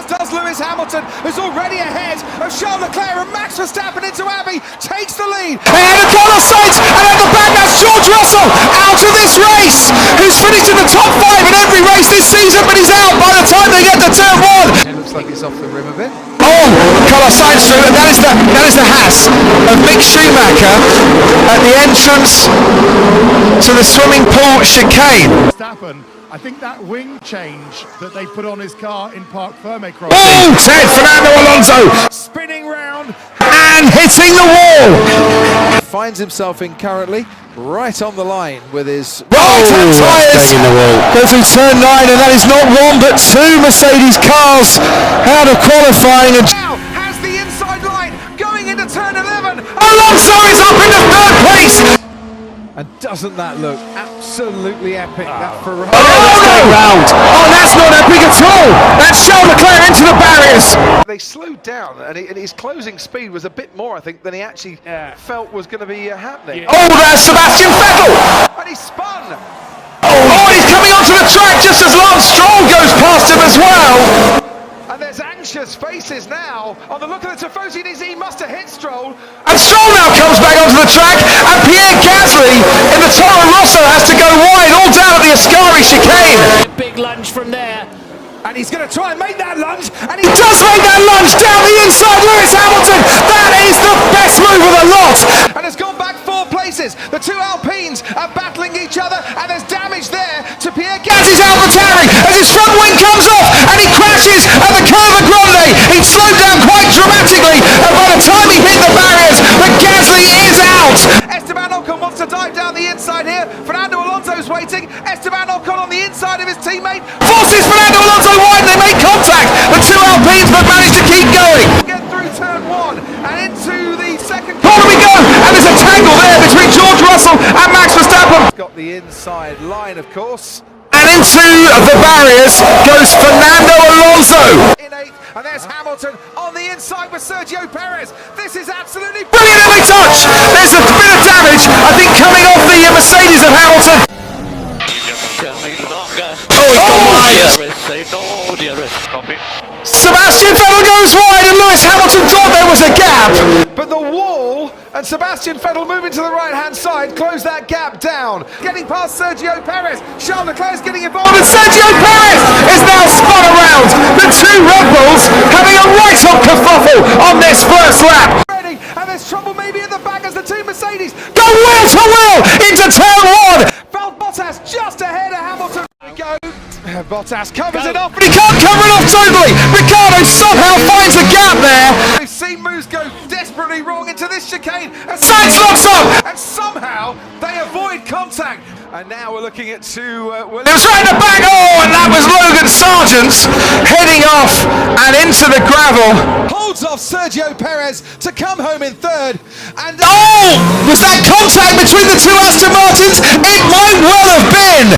as does Lewis Hamilton, who's already ahead of Charles Leclerc, and Max Verstappen into Abbey takes the lead. And Carlos Sainz, and at the back that's George Russell out of this race, who's finished in the top 5 in every race this season, but he's out by the time they get to turn 1. It looks like it's off the rim a bit. Oh, Carlos Sainz through, and that is the Haas of Mick Schumacher at the entrance to the swimming pool chicane. Verstappen, I think that wing change that they put on his car in Parc Ferme crossing. Oh, Ted Fernando Alonso Spinning round and hitting the wall. finds himself in currently right on the line with his Right-hand tyres go through turn 9, and that is not one but 2 Mercedes cars out of qualifying. And now has the inside line going into turn 11. Alonso is up into 3rd place. And doesn't that look absolutely epic? That Ferrari. Round. Oh, that's not epic at all. That's Charles Leclerc into the barriers. They slowed down, and his closing speed was a bit more, I think, than he actually felt was going to be happening. Oh, there's Sebastian Vettel. And he spun. Oh, he's coming onto the track just as Lance Stroll goes past him as well. And there's anxious faces now on the look of the Tifosi. He must have hit Stroll. And Stroll now comes back onto the track, and Pierre Gasly in the Toro Rosso has to go wide, all down at the Ascari chicane. Big lunge from there. And he's going to try and make that lunge. And He does make that lunge down the inside, Lewis Hamilton. That is the best move of the lot. And has gone back 4 places. The 2 Alpines are battling each other, and there's damage there to Pierre Gasly's Gasly. AlphaTauri as his front wing comes off, and he crashes at the Curva Grande. He slowed down quite dramatically, and by the time he hit the barriers, the Gasly is out. Esteban Ocon wants to dive down the inside here. Fernando Alonso's waiting. Esteban Ocon on the inside of his teammate. Forces Fernando Alonso wide, and they make contact. The 2 Alpines but manage to keep going. Get through turn 1 and into the second On we go, and there's a tangle there between George Russell and Max Verstappen. Got the inside line, of course. And into the barriers goes Fernando Alonso. In 8th, and there's Hamilton on the inside with Sergio Perez. This is absolutely Brilliant every touch. There's a bit of damage, I think, coming off the Mercedes of Hamilton. Sebastian Vettel goes wide, and Lewis Hamilton thought there was a gap. But the wall and Sebastian Vettel moving to the right-hand side close that gap down. Getting past Sergio Perez. Charles Leclerc is getting involved. And Sergio Perez is now spun around. The 2 Red Bulls having a right hot kerfuffle on this first lap. Ready, and there's trouble maybe at the back as the 2 Mercedes Go wheel to wheel into turn 1. Bottas just ahead of Hamilton. There we go. Bottas covers it off. But he can't cover it off totally. Ricardo somehow finds a gap there. We've seen moves go desperately wrong into this chicane. And Sainz locks up. And somehow they avoid contact. And now we're looking at 2 It was right in the back. Oh, and that was Logan Sargent heading off and into the gravel. holds off Sergio Perez to come home in 3rd. And Oh, was that contact between the 2 Aston Martins? It might well have been.